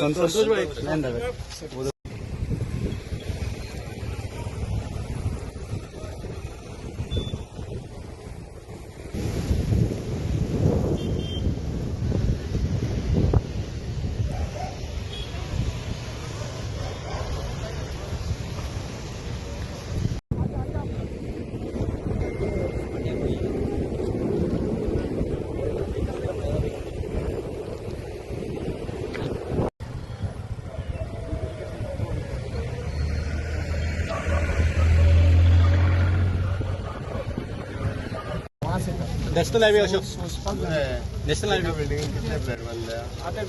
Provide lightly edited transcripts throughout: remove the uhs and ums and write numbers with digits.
संतोष भाई national highway Ashok national highway building कितने flat बांधल्या आता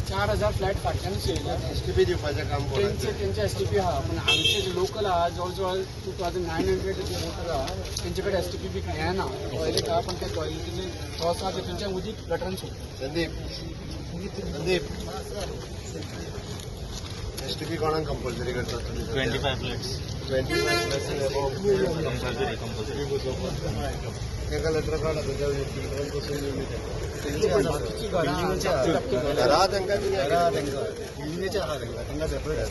4000 फ्लॅट फाटल्यानच येयला एसटीपी दिवपाचें काम कोणाचें त्यांचे एसटीपी आहा पण आमचे जे लोकल आहा जवळ 2900 जे लोकल आहा त्यांचे कडेन एसटीपी बी हें ना टॉयलेट आहा पण त्या टॉयलेटीचे टॉस आहा ते थंयच्यान उदीक गटरान सुटता संदीप एसटीपी कोणाक कंपल्सरी करतात तुमी 25 फ्लॅट्स 25 एका लेटर काढा तुझ्या लेटर बसून घरा तांकां बिल्डिंगेचे आहा तांकां सेपरेट आसा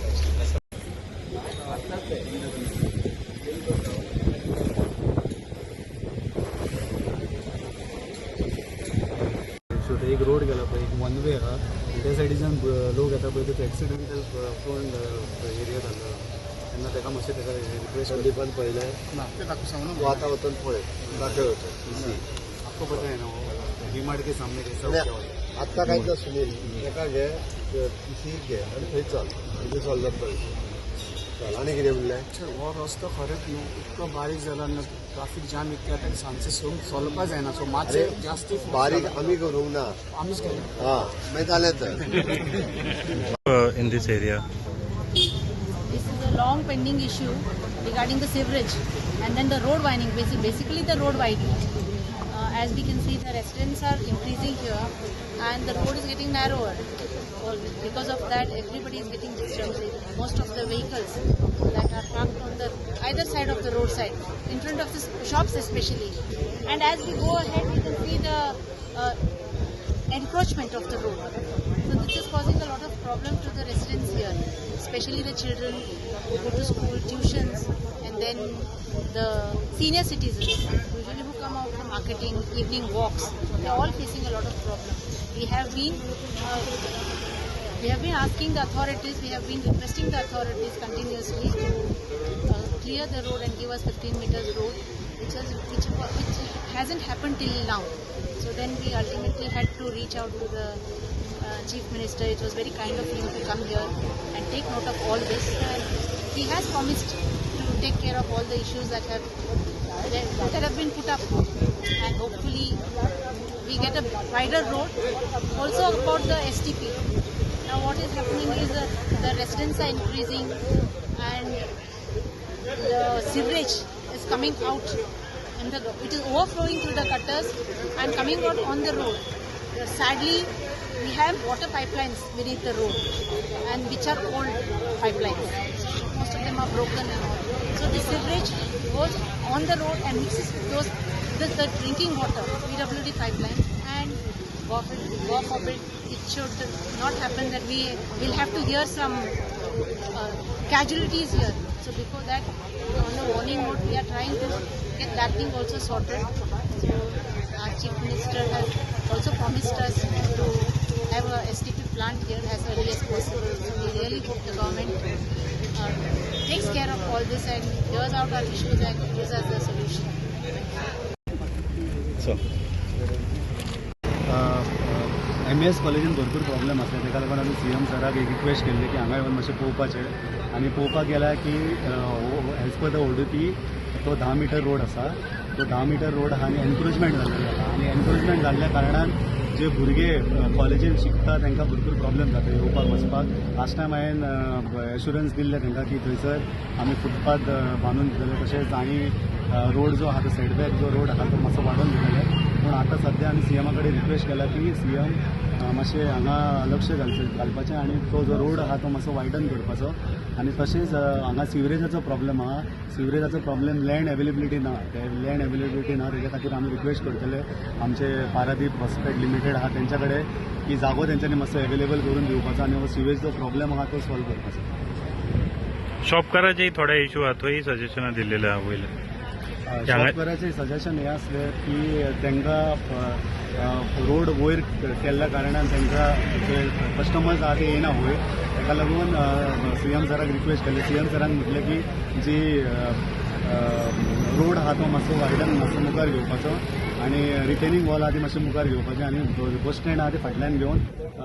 एक रोड गेला पळय एक वन वे आहा त्या सायडीच्यान लोक येता पळय तो एक्सिडेंटल फ्रंट एरिया जाल्लो तेन्ना ताका मातशें ताका रिक्वेस्ट संदीपान पळयलें ते दाखव सांगू तूं आतां वचून पळय दाखय वचून आपको पता है ना वो डीमार्ट के सामने कैसा आत्ता कांयच ना सुनील ताका घे सीट घे आनी थंय चल म्हणजे सॉल्व जातलो चल आनी कितें म्हणलें हो रस्तो खरेंच न्हू इतको बारीक जाला ना ट्राफीक जाम इतके जाता की सांजचे चलपा जायना सो मातशें जास्ती बारीक आमी करूंक ना आमीच केलें हां मागीर जालें तर in this area. This is a long pending issue regarding the sewerage and then the road widening, basically the road widening. As we can see, the residents are increasing here and the road is getting narrower. Because of that, everybody is getting disturbed. Most of the vehicles that are parked on the either side of the roadside, in front of the shops especially. And as we go ahead, we can see the encroachment of the road. So this is causing a lot of problem to the residents here, especially the children who go to school, tuitions, and then the senior citizens, usually who come out for marketing, evening walks. They are all facing a lot of problem. We have been asking the authorities, we have been requesting the authorities continuously to clear the road and give us 15 meters road, which hasn't happened till now. So then we ultimately had to reach out to the Chief Minister. It was very kind of him to come here and take note of all this. And he has promised to take care of all the issues that have been put up. And hopefully we get a wider road. Also about the STP. Now what is happening is the residents are increasing and the sewerage is coming out. It is overflowing through the gutters and coming out on the road. Sadly, we have water pipelines beneath the road, and which are old pipelines. Most of them are broken and all. So the sewerage goes on the road and mixes with the drinking water, PWD pipeline, and God forbid, it should not happen that we will have to hear some casualties here. So before that, on a warning note, we are trying to get that thing also sorted. So our Chief Minister has also promised us to have a STP plant here as early as possible. So we really hope the government takes care of all this and hears out our issues and gives us the solution. So MES कॉलेजीन भरपूर problem आसले ताका लागून आमी CM सराक एक request केल्ली की हांगा येवन मातशें पळोवपाचें आनी पळोवपाक गेल्यार की एज पर द ओडीपी तो 10 मीटर रोड आसा तो 10 मीटर रोड आहा आनी एनक्रोचमेंट जाल्लेलो आसा आनी एनक्रोचमेंट जाल्ल्या कारणान जे भुरगे कॉलेजीन शिकता तांकां भरपूर प्रॉब्लेम जाता येवपाक वचपाक लास्ट टायम हांवें एश्युरन्स दिल्ले तांकां की थंयसर आमी फुटपाथ बांदून दितले तशेंच आनी रोड जो आहा तो सेटबॅक जो रोड आहा तो मातसो वाडोवन दितले पूण आतां सद्या आमी CM कडेन रिक्वेस्ट केला की CM मातशें हांगा लक्ष घालपाचें आनी तो जो रोड आहा तो मातसो वायडन करपाचो आनी तशेंच हांगा सिवरेजाचो प्रॉब्लेम आहा. सिवरेजाचो प्रॉब्लेम लँड अवेलेबिलिटी ना. ते लँड अवेलेबिलिटी ना तेच्या खातीर आमी रिक्वेस्ट करतले आमचे पारादीप हॉस्पिटल लिमिटेड आहा तेंच्या कडेन की जागो तेंच्यांनी मातसो अवेलेबल करून दिवपाचो आनी हो सिवेजचो प्रॉब्लेम आहा तो सॉल्व करपाचो. शॉपकाराचे थोडे इश्यू आहा थंय सजेशनां दिल्लेले आहा वयले. शॉपकाराचें सजेशन हें आसलें की तांकां रोड वयर केल्ल्या कारणान तांकां जे कस्टमर्स आहा ते येना वयर. ताका लागून सीएम सराक रिक्वेस्ट केली. सीएम सरान म्हटलें की जी रोड आहा तो मातसो वायडन मातसो मुखार घेवपाचो आनी रिटेनिंग वॉल आहा ती मातशें मुखार घेवपाचें आनी बस स्टँड आहा ते फाटल्यान घेवन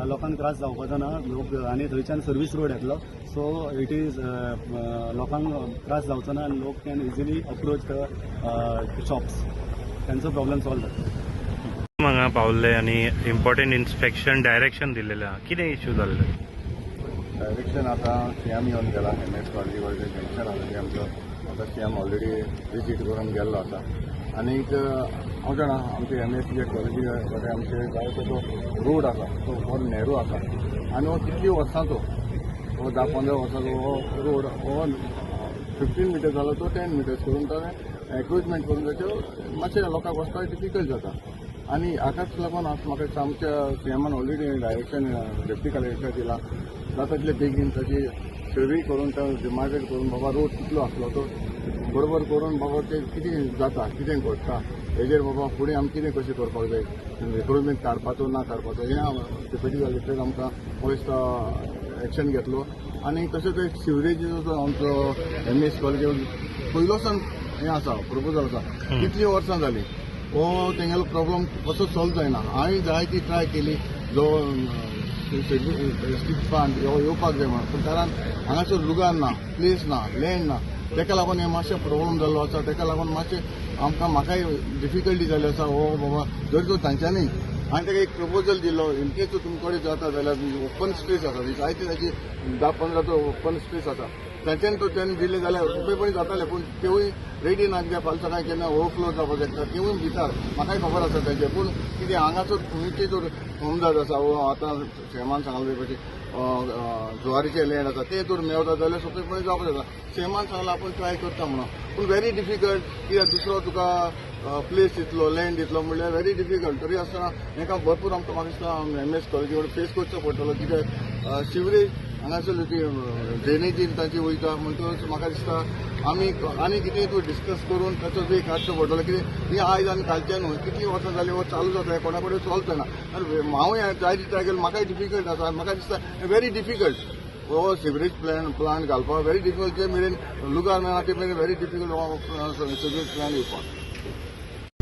लोकांक त्रास जावपाचो ना. लोक आनी थंयच्यान सर्वीस रोड येतलो सो इट इज लोकांक त्रास जावचो ना आनी लोक can easily approach the shops. तांचो प्रॉब्लेम सॉल्व जाता. हांगा पावल्ले आनी इम्पॉर्टंट इन्स्पेक्शन डायरेक्शन दिल्लेलें आहा. कितें इश्यू जाल्ले? डायरेक्शन आता सीएम येऊन गेला. MS कॉलेजीवर जे जंक्शन आलं ते आमचं आता सीएम ऑलरेडी विजीट करून गेल्लो आसा. आनीक हांव जाणा आमचे MS जे कॉलेजी कडेन आमचे जाय तो रोड आसा तो बरो नॅरो आसा आनी हो कितली वर्सांचो हो 10-15 वर्सांचो हो रोड हो 15 मिटर जालो तो 10 मिटर्स करून ताणें एन्क्रोचमेंट करून ताचें मातशें लोकांक वचपाक डिफिकल्ट जाता. आनी हाकाच लागून म्हाका आमच्या सीएमान ऑलरेडी डायरेक्शन डेप्टी कलेक्टर दिला जाता तितले बेगीन ताची सर्वे करून तो डिमार्केट करून बाबा रोड कितलो आसलो तो बरोबर करून बाबा ते कितें जाता कितें घडटा हेजेर बाबा फुडें आमी कितें कशें करपाक जाय रिक्रुटमेंट काडपाचो ना काडपाचो हें डेप्युटी कलेक्टर आमकां पयस एक्शन घेतलो. आनी तशेंच एक सिवरेजीचो आमचो MS कॉलेज पयलोसान हें आसा प्रपोजल आसा कितलीं वर्सां जालीं हो तेंगेलो प्रॉब्लम कसो सॉल्व जायना. हांवें जायती ट्राय केली जो डिस्ट्रिक्ट फंड येवपाक जाय म्हणून पूण कारण हांगासर लुगार ना प्लेस ना लँड ना तेका लागून हें मातशें प्रॉब्लम जाल्लो आसा. तेका लागून मातशें म्हाकाय डिफिकल्टी जाल्ली आसा. हो बाबा जर तो तांच्यांनी हांवें ताका एक प्रपोजल दिल्लो इनकेस तुमचे कडेन जाता जाल्यार ओपन स्पेस आसा जायती ताची 10-15 तो ओपन स्पेस आसा तांच्यानी तो तेन्ना दिले जाल्यार सोंपेपणी जातालें पूण तेवूय रेडी ना कित्याक फाल्यां सकाळीं केन्ना ओवरफ्लो जावपाक शकता तेवूय भितर म्हाकाय खबर आसा तेजें. पूण कितें हांगासर खंयचे जर होमजात आसा वो आतां सेमान सांगले कशें जुवारीचे लँड आसा ते जर मेवता जाल्यार सोंपेपणी जावपाक जाता. सेमान सांगला आपूण ट्राय करता म्हणून पूण व्हेरी डिफिकल्ट कित्याक दुसरो तुका प्लेस दितलो लँड दितलो म्हणल्यार व्हेरी डिफिकल्ट. तरी आसतना हेका भरपूर म्हाका दिसता MS कॉलेजी कडेन फेस करचो पडटलो कित्याक सिवरेज हांगासर ती ड्रेनेजीन तांची वयता म्हणटकच म्हाका दिसता आमी आनी कितें तूं डिस्कस करून ताचो वे काडचो पडटलो. कितें ही आयज आनी कालच्या न्हू कितलीं वर्सां जालीं हो चालू जाता कोणा कडेन सॉल्व जायना. आनी हांवूय जायती ट्राय केली म्हाकाय डिफिकल्ट आसा. म्हाका दिसता व्हेरी डिफिकल्ट हो सिवरेज प्लांट घालपाक व्हेरी डिफिकल्ट. जे मेरेन लुगार मेळना ते मेरेन व्हेरी डिफिकल्ट हो सिवरेज प्लांट येवपाक.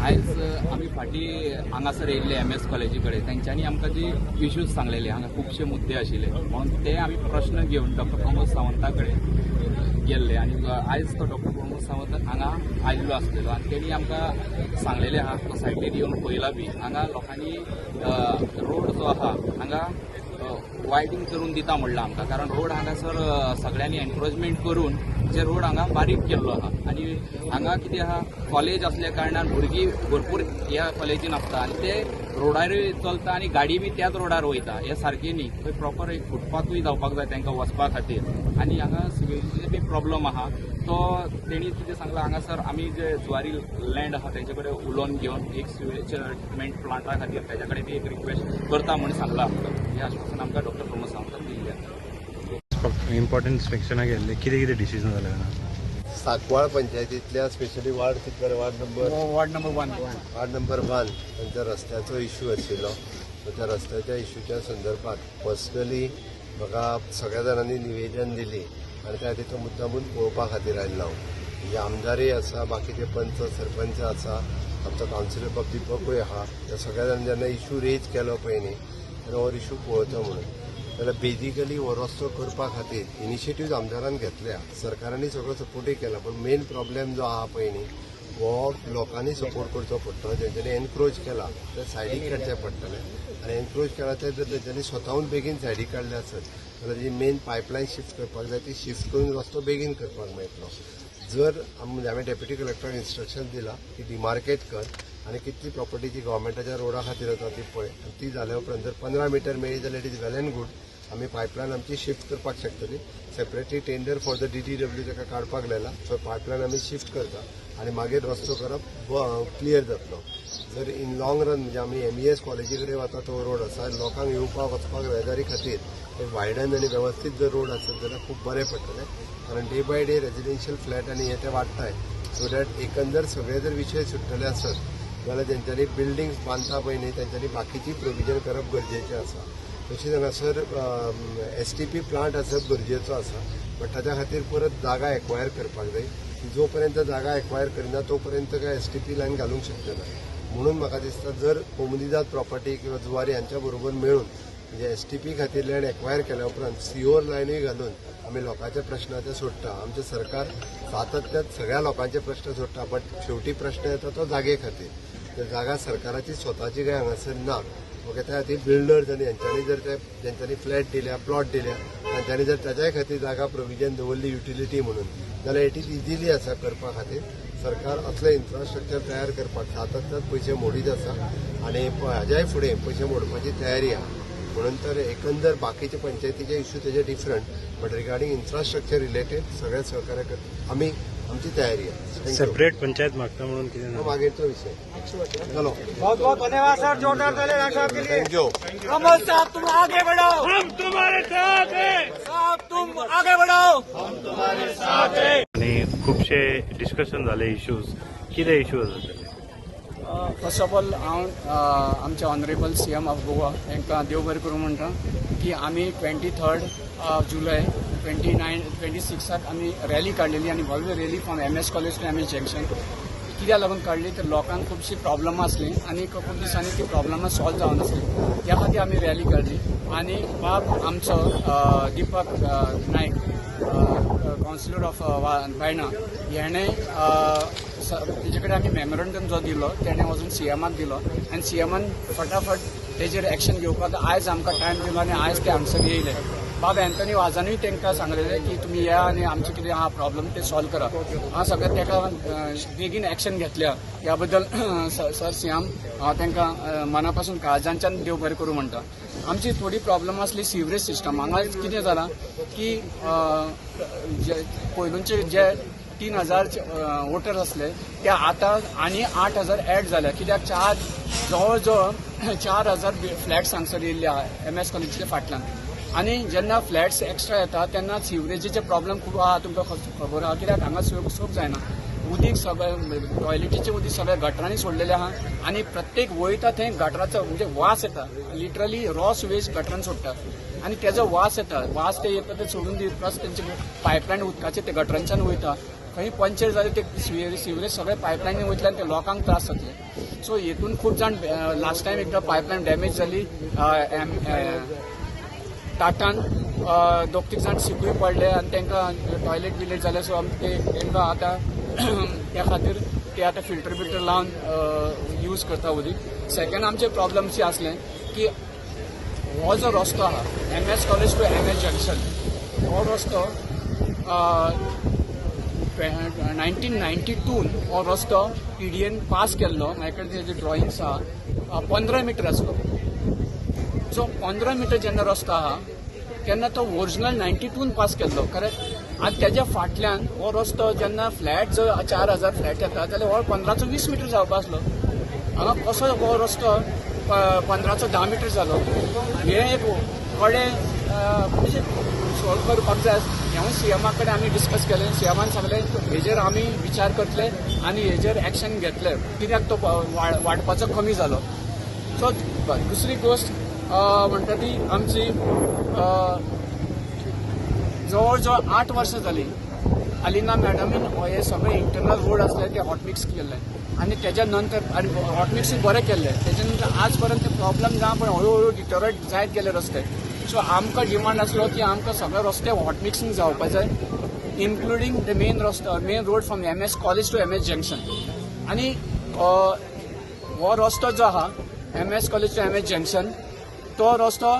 आयज आमी फाटीं हांगासर येयल्ले MS कॉलेजी कडेन तेंच्यांनी आमकां जी इश्यूज सांगलेले हांगा खुबशे मुद्दे आशिल्ले म्हणून ते आमी प्रश्न घेवन डॉक्टर प्रमोद सावंता कडेन गेल्ले आनी आयज तो डॉक्टर प्रमोद सावंत हांगा आयिल्लो आसलेलो आनी तेणी आमकां सांगलेले आहा तो सायटीर येवन पळयला बी हांगा लोकांनी रोड जो आहा हांगा वायडींग करून दिता म्हणलां आमकां. कारण रोड हांगासर सगळ्यांनी एन्क्रोचमेंट करून जे रोड हांगा बारीक केल्लो आहा आनी हांगा कितें आहा कॉलेज असल्या कारणान भुरगीं भरपूर ह्या कॉलेजीन आसता आनी ते रोडारूय चलता आनी गाडी बी त्याच रोडार वयता. हे सारकें न्ही. थंय प्रॉपर एक फुटपाथूय जावपाक जाय तांकां वचपा खातीर आनी हांगा सिवेजीचे बी प्रॉब्लम आहा. तो तेणी कितें सांगलां हांगासर आमी जे जुवारी लँड आहा तेंचे कडेन उलोवन घेवन एक सिवेज ट्रिटमेंट प्लांटा खातीर तेच्या कडेन बी एक रिक्वेस्ट करता म्हणून सांगलां आमकां. हे आश्वासन आमकां डॉक्टर प्रमोद सावंतान दिल्लें. इम्पॉर्टंट इन्स्पेक्शनाक गेल्ले कितें कितें डिसिजन जालें हांगा? साकवाळ पंचायतींतल्या स्पेशली वार्ड कितले वार्ड नंबर 1 वार्ड नंबर 1 त्यांच्या रस्त्याचो इश्यू आशिल्लो. सो त्या रस्त्याच्या इश्यूच्या संदर्भात पर्सनली म्हाका सगळ्या जाणांनी निवेदन दिली आनी त्या खातीर तो मुद्दामून पळोवपा खातीर आयिल्लो हांव. म्हणजे आमदारय आसा बाकीचे पंच सरपंच आसा आमचो कावन्सिलर बाब दिपकूय आहा. त्या सगळ्या जाणांनी जेन्ना इश्यू रेज केलो पळय न्ही तेन्ना हो इश्यू पळोवचो म्हणून जाल्यार बेजिकली हो रस्तो करपा खातीर इनिशिएटीव्ह आमदारान घेतल्या सरकारांनी सगळो सपोर्टूय केला. पण मेन प्रॉब्लेम जो आहा पळय न्ही हो लोकांनी सपोर्ट करचो पडटलो. जेंच्यांनी एनक्रोच केला ते सायडीक काडचें पडटलें आनी एनक्रोच केला ते जर तेंच्यांनी स्वताहून बेगीन सायडीक काडले आसत जाल्यार जी मेन पायपलायन शिफ्ट करपाक जाय ती शिफ्ट करून रस्तो बेगीन करपाक मेळटलो. जर हांवें डेप्युटी कलेक्टराक इन्स्ट्रक्शन दिला की डिमार्केट कर आनी कितली प्रॉपर्टी जी गव्हर्मेंटाच्या रोडा खातीर आसा ती पळय ती जाल्या उपरांत जर 15 मिटर मेळ्ळी जाल्यार it is well end good. आमी पायपलायन आमची शिफ्ट करपाक शकतली. Separately tender for the DTW ताका काडपाक लायला. सो पायपलायन आमी शिफ्ट करता आनी मागीर रस्तो करप क्लियर जातलो. जर इन लॉंग रन म्हणजे आमी MES कॉलेजी कडेन वता तो रोड आसा, लोकांक येवपाक वचपाक येरादारी खातीर वायडन आनी वेवस्थीत जर रोड आसत जाल्यार खूब बरें पडटलें. कारण day by day residential flat आनी हे ते वाडटाय. सो दॅट एकंदर सगळे जर विशय सुट्टले आसत जाल्यार तेंच्यांनी बिल्डिंग्स बांदता पळय न्ही तेंच्यांनी बाकीची प्रोविजन करप गरजेचें आसा. तशेंच हांगासर STP प्लांट आसप गरजेचो आसा. बट ताच्या खातीर परत जागा एक्वायर करपाक जाय. जो पर्यंत जागा एक्वायर करिना तो पर्यंत काय STP लायन घालूंक शकना. म्हणून म्हाका दिसता जर कोमुनिदाद प्रॉपर्टी किंवा जुवारी हांच्या बरोबर मेळून म्हणजे STP खातीर लँड एक्वायर केल्या उपरांत CO लायनूय घालून आमी लोकांच्या प्रश्नाचे सोडटा. आमचें सरकार सातत्यान सगळ्या लोकांचे प्रश्न सोडटा. बट शेवटी प्रश्न येता तो जागे खातीर. तर जागा सरकाराची स्वताची काय हांगासर ना. ओके, त्या खातीर बिल्डर्स आनी हांच्यांनी जर जेंच्यांनी फ्लॅट दिल्या प्लॉट दिल्या तांच्यांनी जर ताच्याय खातीर जागा प्रोविजन दवरली युटिलिटी म्हणून जाल्यार इट इज इजिली आसा करपा खातीर. सरकार असलें इन्फ्रास्ट्रक्चर तयार करपाक सातत्यान पयशे मोडीत आसा आनी हाज्याय फुडें पयशे मोडपाची तयारी आहा. म्हणून तर एकंदर बाकीचे पंचायतीचे इश्यू तेजे different. But regarding infrastructure related सगळे सहकार्य करता आमी आमची तयारी आहे. सेपरेट पंचायत मागता म्हणून कितें ना. मागीरचो विषय चलो. बहुत बहुत धन्यवाद सर, जोरदार ताली डॉक्टर साहब के लिए. थँक्यू. कमल साहब तुम आगे बढ़ो, हम तुम्हारे साथ हैं. साहब तुम आगे बढ़ो, हम तुम्हारे साथ हैं. आणि खुबशे डिस्कशन जाले इश्यूज. कितें इश्यूज जातले? फर्स्ट ऑफ ऑल हांव आमचे ऑनरेबल CM ऑफ गोवा हांकां देव बरें करूं म्हणटा की आमी 23 जुलय 26 आमी रॅली काडलेली आनी भव्य rally from MS college to MS junction. कित्याक लागून काडली तर लोकांक खुबशी प्रॉब्लम आसली आनी खूब दिसांनी ती प्रॉब्लमां सॉल्व जावनासली. त्या खातीर आमी रॅली काडली आनी बाब आमचो दिपक नायक कावन्सिलर ऑफ बायणा हेणें तेजे कडेन आमी मेमोरंडम जो दिलो तेणें वचून CMाक दिलो आनी CMान फटाफट तेजेर एक्शन घेवपाक आयज आमकां टायम दिलो आनी आयज ते हांगसर येयले. बाब एंथनी वाजानूय तांकां सांगलेलें की तुमी या आनी आमचे कितें आहा प्रॉब्लम ते सॉल्व करा. हांव सगळें ताका बेगीन एक्शन घेतल्या. ह्या बद्दल सर CM हांव तांकां मना पासून काळजांच्यान देव बरें करूं म्हणटा. आमची थोडी प्रॉब्लम आसली सिवरेज सिस्टम. हांगा कितें जालां की पयलूंचे जे 3000 वोटर आसले ते आतां आनी 8000 एड जाल्या. कित्याक जवळ जवळ 4000 फ्लॅट्स हांगसर येयल्ले आहा MS कॉलेजीच्या फाटल्यान. आनी जेन्ना फ्लॅट्स एक्स्ट्रा येता तेन्ना सिवरेजीचे प्रॉब्लम खूब आहा तुमकां खबर आहा. कित्याक हांगा सोप जायना. उदीक सगळें टॉयलेटीचें उदीक सगळें गटरांनी सोडलेलें आहा आनी प्रत्येक वयता थंय गटराचो म्हणजे वास येता. लिटरली रॉ सुवेज गटरान सोडटा आनी तेजो वास येता. वास ते येता ते सोडून दी प्लस तेंचे पायपलायन उदकाचे ते गटरांच्यान वयता. खंय पंचर जाले ते सिवरेज सगळे पायपलायनी वयतले आनी ते लोकांक त्रास जातले. सो हेतून खूब जाण लास्ट टायम एकदां पायपलायन डॅमेज जाली टाटान. 2-3 जाण सिकूय पडले आनी तांकां टॉयलेट बिलेट जाले. सो तांकां आतां त्या खातीर ते आतां फिल्टर लावन यूज करता उदीक. सेकंड आमचे प्रॉब्लम्स आसले की हो जो रस्तो आहा MS college to MS junction हो रस्तो 1992 हो रस्तो PDN पास केल्लो. म्हाजे कडेन तेजे ड्रॉइंग्स आहा. 15 मीटर आसलो. जो 15 मीटर जेन्ना रस्तो आहा तेन्ना तो ओरिजिनल 92 पास केल्लो. करेक्ट. आनी तेज्या फाटल्यान हो रस्तो जेन्ना फ्लॅट जो 4000 फ्लॅट येता जाल्यार हो 15 to 20 मीटर जावपा आसलो. हांगा कसो हो रस्तो 15 to 10 मीटर जालो. हे एक कडेन म्हणजे सॉल्व करपाक जाय. हांव CMा कडेन आमी डिस्कस केलें. CMान सांगलें हेजेर आमी विचार करतले आनी हेजेर एक्शन घेतले कित्याक तो वाडपाचो कमी जालो. सो दुसरी गोश्ट म्हणटा ती आमची जवळ जवळ 8 वर्सां जाली अलिना मॅडमीन हे सगळे इंटरनल रोड आसले ते हॉटमिक्स केल्ले आनी तेज्या नंतर आनी हॉटमिक्स बरें केल्ले. तेज्या नंतर आज पर्यंत प्रॉब्लम ना पण हळू डिटोरेट जायत गेले रस्ते. सो आमकां डिमांड आसलो की आमकां सगळे रस्ते हॉटमिक्सिंग जावपाक जाय including the main road from MS college to MS junction. आनी हो रस्तो जो आहा MS college to MS junction तो रस्तो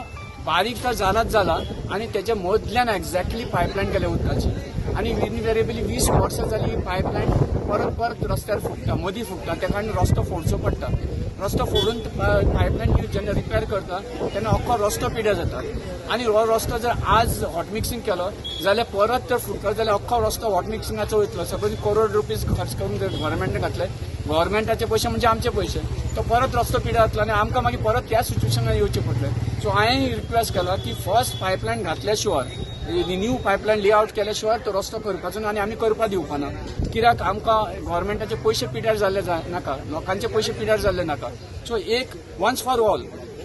बारीक तर जालाच जाला आनी तेच्या मदल्यान एक्झॅक्टली पायपलायन केल्या उदकाची. आनी इनवेरिएबली 20 वर्सां जाली पायपलायन परत रस्त्यार फुटता मदीं फुटता. त्या कारण रस्तो फोडचो पडटा. रस्तो फोडून पायपलायन जेन्ना रिपेर करता तेन्ना अख्खो रस्तो पिड्यार जाता आनी हो रस्तो जर आज हॉट मिक्सिंग केलो जाल्यार परत तर फुटलो जाल्यार अख्खो रस्तो हॉट मिक्सिंगाचो वयतलो. सपोज करोड रुपीज खर्च करून जर गव्हर्मेंटान घातले, गव्हर्मेंटाचे पयशे म्हणजे आमचे पयशे, तो परत रस्तो पिड्यार जातलो आनी आमकां मागीर परत त्या सिच्युएशनान येवचें पडलें. सो हांवें रिक्वेस्ट केला की फर्स्ट पायपलायन घातल्या शिवाय न्यू पायपलायन लेआउट केल्या शिवाय तो रस्तो करपाचो ना आनी आमी करपा दिवपाना. कित्याक आमकां गव्हर्मेंटाचे पयशे पिड्यार जाल्ले नाका, लोकांचे पयशे पिड्यार जाल्ले नाका. सो एक once for all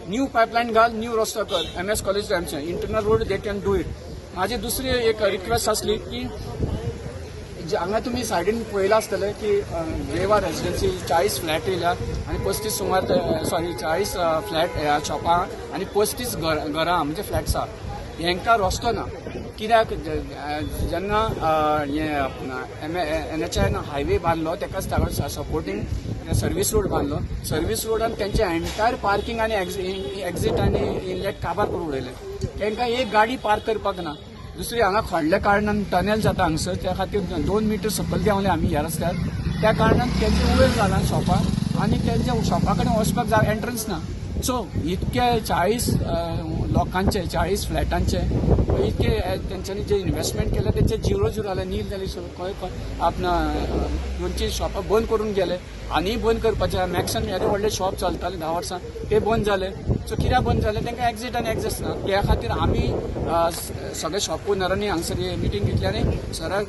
new pipeline घाल, न्यू रस्तो कर. MS कॉलेज आमचे internal road they can do it. म्हाजी दुसरी एक रिक्वेस्ट आसली की हांगा तुमी सायडीन पळयलां आसतलें की रेवा रेजिडेन्सी 40 फ्लॅट येयल्या आनी 35 सुमार 40 फ्लॅट शॉपां आनी 35 घरां म्हणजे फ्लॅट्स आहा. हांकां रस्तो ना. कित्याक जेन्ना NHN हायवे बांदलो तेकाच ताका सपोर्टींग सर्वीस रोड बांदलो. सर्वीस रोडान तेंचे एंटायर पार्किंग आनी एक्झीट आनी इनलेट काबार करून उडयले. तांकां एक गाडी पार्क करपाक ना. दुसरी हांगा खोडल्या कारणान टनेल जाता हांगसर, त्या खातीर 2 मिटर सकयल देंवले आमी ह्या रस्त्यार. त्या कारणान तेंचे वयर जालां शॉपां आनी तेंच्या शॉपा कडेन वचपाक एंट्रन्स ना. सो इतके 40 लोकांचे 40 फ्लॅटांचे इतके तेंच्यांनी जे इन्व्हेस्टमेंट केले तेंचे झिरो जाले, नील जाले. आपणा 200 शॉपां बंद करून गेले आनी बंद करपाचे. मॅक्सान येदे व्हडले शॉप चलताले 10 वर्सां ते बंद जाले. सो कित्याक बंद जाले? तांकां एक्झीट आनी एक्झॅस ना. त्या खातीर आमी सगळे शॉप ओनरांनी हांगसर मिटींग घेतली आनी सर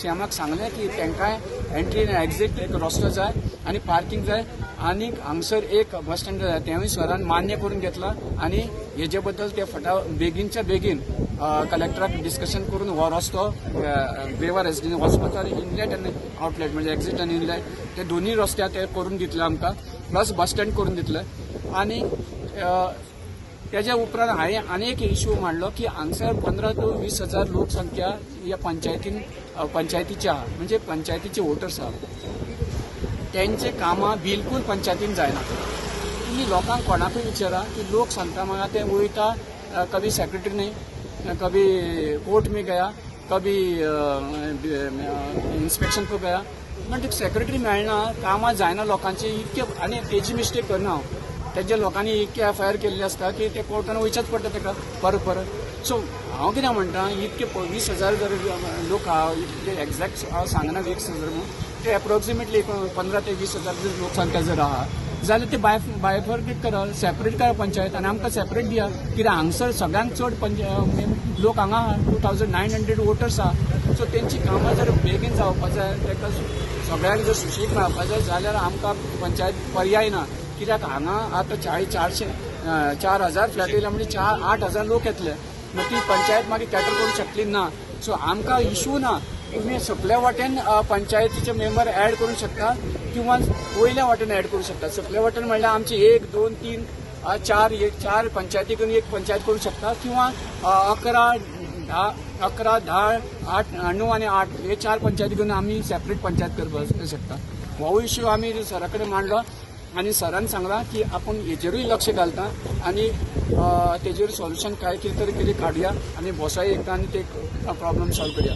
CMाक सांगलें की तांकां एंट्री आनी एक्झीट एक रस्तो जाय आनी पार्किंग जाय आनी हांगसर एक बस स्टँड जाय. तेवूय सरान मान्य करून घेतला आनी हेजे बद्दल ते बेगीनच्या बेगीन कलेक्टराक डिस्कशन करून हो रस्तो रेवा रेजिडेन्सी वचपाचो आनी इनलेट आनी आउटलेट म्हणजे एक्झीट आनी इनलेट ते दोनूय रस्त्या ते करून दितले आमकां, प्लस बस स्टँड करून दितले. आनी तेज्या उपरांत हांवें आनी एक इश्यू मांडलो की हांगसर 15 to 20 हजार लोकसंख्या ह्या पंचायतीची आहा, म्हणजे पंचायतीचे वोटर्स आहा. तेंचे कामां बिलकूल पंचायतीन जायना. तुम्ही लोकांक कोणाकूय विचारा की लोक सांगता म्हाका ते वयता कभी सेक्रेटरी नहीं, कभी कोर्ट में गया, कभी इन्स्पेक्शन को गया. म्हणजे सेक्रेटरी मेळना, कामां जायना लोकांची इतके. आनी तेजी मिस्टेक करना हांव. तेज्या लोकांनी इतके FIR केल्ले आसता की ते कोर्टान वयचेच पडटा ताका परत परत. सो हांव कितें म्हणटा, इतके 20 हजार जर लोक आहा, इतके एक्झॅक्ट हांव सांगना 20 हजार म्हणून, ते एप्रोक्सिमेटली 15 ते 20 हजार जर लोकसंख्या जर आहा जाल्यार ते बायफर्केट करा, सेपरेट करा पंचायत आनी आमकां सेपरेट दिया. कित्याक हांगसर सगळ्यांक चड लोक हांगा 2900 वोटर्स आहा. सो तेंची कामां जर बेगीन जावपाक जाय, ताका सगळ्यांक जर सुशेग मेळपाक जाय जाल्यार आमकां पंचायत पर्याय ना. कित्याक हांगा आतां 4,000 फ्लॅट येयला म्हणजे 8,000 लोक येतले. मागीर ती पंचायत मागीर कॅटर करूंक शकली ना. सो आमकां इश्यू ना. तुम्ही सकल्या वाटेन पंचायतीचे मेंबर ऍड करू शकता किंवा वयल्या वाटेन ऍड करू शकता. सकल्या वाटेन म्हणल्यार आमची 1, 2, 3, 4 पंचायती करून एक पंचायत करू शकता किंवा 11, 10, 8, 9 आणि 8 हे 4 पंचायती करून आम्ही सेपरेट पंचायत करपाक शकता. हो इश्यू आम्ही सरा कडेन मांडलो आनी सरान सांगला की आपण हेजेरूय लक्ष घालता आनी तेजेर सोल्युशन काय कितें काडुया आनी बसाय एकदा आनी ते प्रॉब्लम सॉल्व करुया.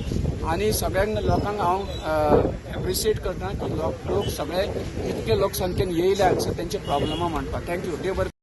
आनी सगळ्यांक लोकांक हांव एप्रिशिएट करता की लोक सगळे इतके लोकसंख्येन येयले हांगसर तेंचे प्रॉब्लमां मांडपाक. थँक्यू. देव बरें.